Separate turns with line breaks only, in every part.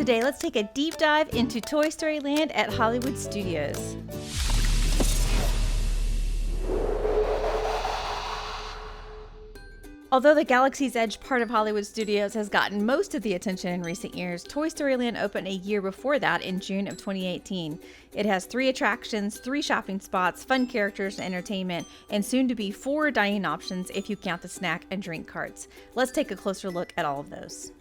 Today, let's take a deep dive into Toy Story Land at Hollywood Studios. Although the Galaxy's Edge part of Hollywood Studios has gotten most of the attention in recent years, Toy Story Land opened a year before that in June of 2018. It has 3 attractions, 3 shopping spots, fun characters and entertainment, and soon to be 4 dining options if you count the snack and drink carts. Let's take a closer look at all of those.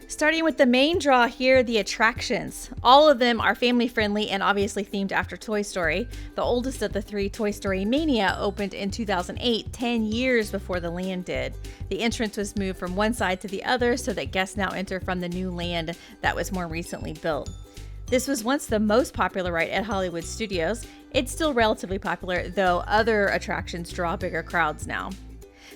Starting with the main draw here, the attractions. All of them are family friendly and obviously themed after Toy Story. The oldest of the 3, Toy Story Mania, opened in 2008, 10 years before the land did. The entrance was moved from one side to the other so that guests now enter from the new land that was more recently built. This was once the most popular ride at Hollywood Studios. It's still relatively popular, though other attractions draw bigger crowds now.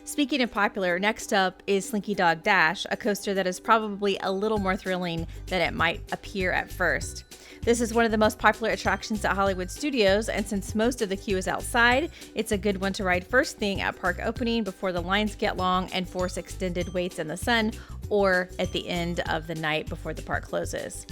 Speaking of popular, next up is Slinky Dog Dash, a coaster that is probably a little more thrilling than it might appear at first. This is one of the most popular attractions at Hollywood Studios, and since most of the queue is outside, it's a good one to ride first thing at park opening before the lines get long and force extended waits in the sun, or at the end of the night before the park closes.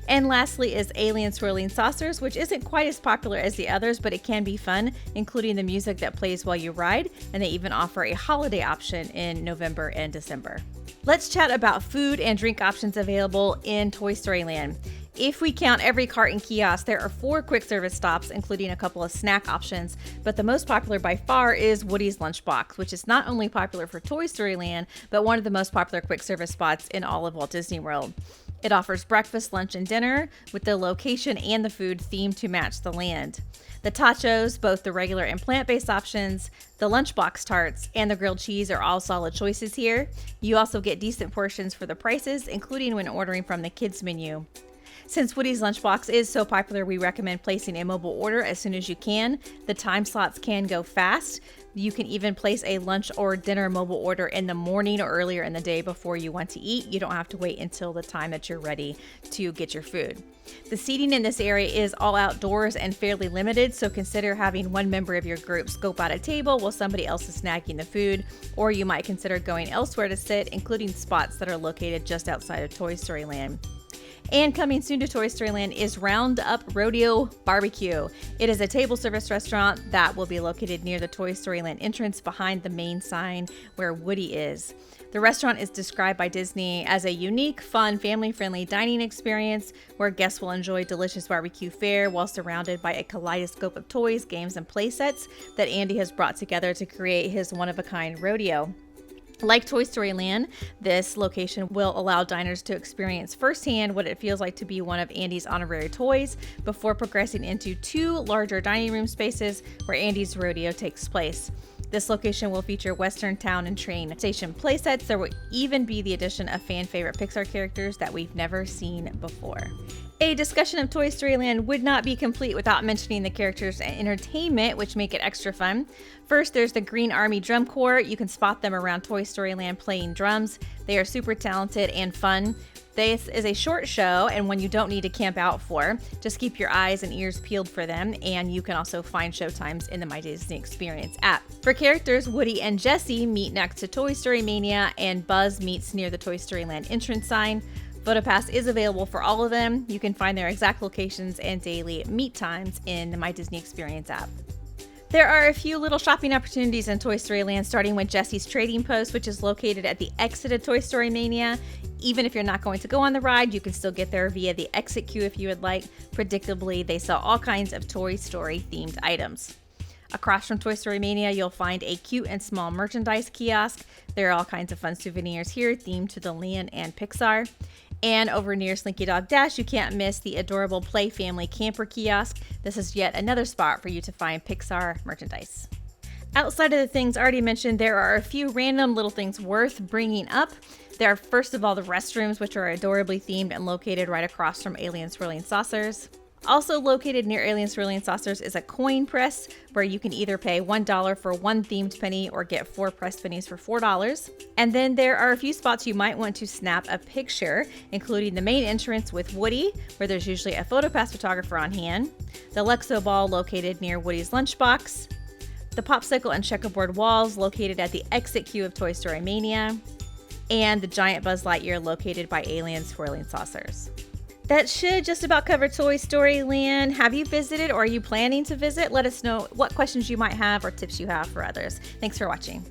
And lastly is Alien Swirling Saucers, which isn't quite as popular as the others, but it can be fun, including the music that plays while you ride, and they even offer a holiday option in November and December. Let's chat about food and drink options available in Toy Story Land. If we count every cart and kiosk, there are 4 quick service stops, including a couple of snack options, but the most popular by far is Woody's Lunchbox, which is not only popular for Toy Story Land, but one of the most popular quick service spots in all of Walt Disney World. It offers breakfast, lunch, and dinner, with the location and the food themed to match the land. The tachos, both the regular and plant-based options, the lunchbox tarts, and the grilled cheese are all solid choices here. You also get decent portions for the prices, including when ordering from the kids menu. Since Woody's Lunchbox is so popular, we recommend placing a mobile order as soon as you can. The time slots can go fast. You can even place a lunch or dinner mobile order in the morning or earlier in the day before you want to eat. You don't have to wait until the time that you're ready to get your food. The seating in this area is all outdoors and fairly limited, so consider having one member of your group scope out a table while somebody else is snacking the food, or you might consider going elsewhere to sit, including spots that are located just outside of Toy Story Land. And coming soon to Toy Story Land is Roundup Rodeo Barbecue. It is a table service restaurant that will be located near the Toy Story Land entrance behind the main sign where Woody is. The restaurant is described by Disney as a unique, fun, family-friendly dining experience where guests will enjoy delicious barbecue fare while surrounded by a kaleidoscope of toys, games, and play sets that Andy has brought together to create his one-of-a-kind rodeo. Like Toy Story Land, this location will allow diners to experience firsthand what it feels like to be one of Andy's honorary toys before progressing into 2 larger dining room spaces where Andy's rodeo takes place. This location will feature Western Town and Train Station playsets. There will even be the addition of fan-favorite Pixar characters that we've never seen before. A discussion of Toy Story Land would not be complete without mentioning the characters and entertainment, which make it extra fun. First, there's the Green Army Drum Corps. You can spot them around Toy Story Land playing drums. They are super talented and fun. This is a short show and one you don't need to camp out for. Just keep your eyes and ears peeled for them, and you can also find showtimes in the My Disney Experience app. For characters, Woody and Jessie meet next to Toy Story Mania, and Buzz meets near the Toy Story Land entrance sign. PhotoPass is available for all of them. You can find their exact locations and daily meet times in the My Disney Experience app. There are a few little shopping opportunities in Toy Story Land, starting with Jessie's Trading Post, which is located at the exit of Toy Story Mania. Even if you're not going to go on the ride, you can still get there via the exit queue if you would like. Predictably, they sell all kinds of Toy Story themed items. Across from Toy Story Mania, you'll find a cute and small merchandise kiosk. There are all kinds of fun souvenirs here themed to the land and Pixar. And over near Slinky Dog Dash, you can't miss the adorable Play Family Camper kiosk. This is yet another spot for you to find Pixar merchandise. Outside of the things already mentioned, there are a few random little things worth bringing up. There are, first of all, the restrooms, which are adorably themed and located right across from Alien Swirling Saucers. Also located near Alien Swirling Saucers is a coin press where you can either pay $1 for 1 themed penny or get 4 pressed pennies for $4. And then there are a few spots you might want to snap a picture, including the main entrance with Woody, where there's usually a PhotoPass photographer on hand, the Lexo Ball located near Woody's Lunchbox, the popsicle and checkerboard walls located at the exit queue of Toy Story Mania, and the giant Buzz Lightyear located by Alien Swirling Saucers. That should just about cover Toy Story Land. Have you visited or are you planning to visit? Let us know what questions you might have or tips you have for others. Thanks for watching.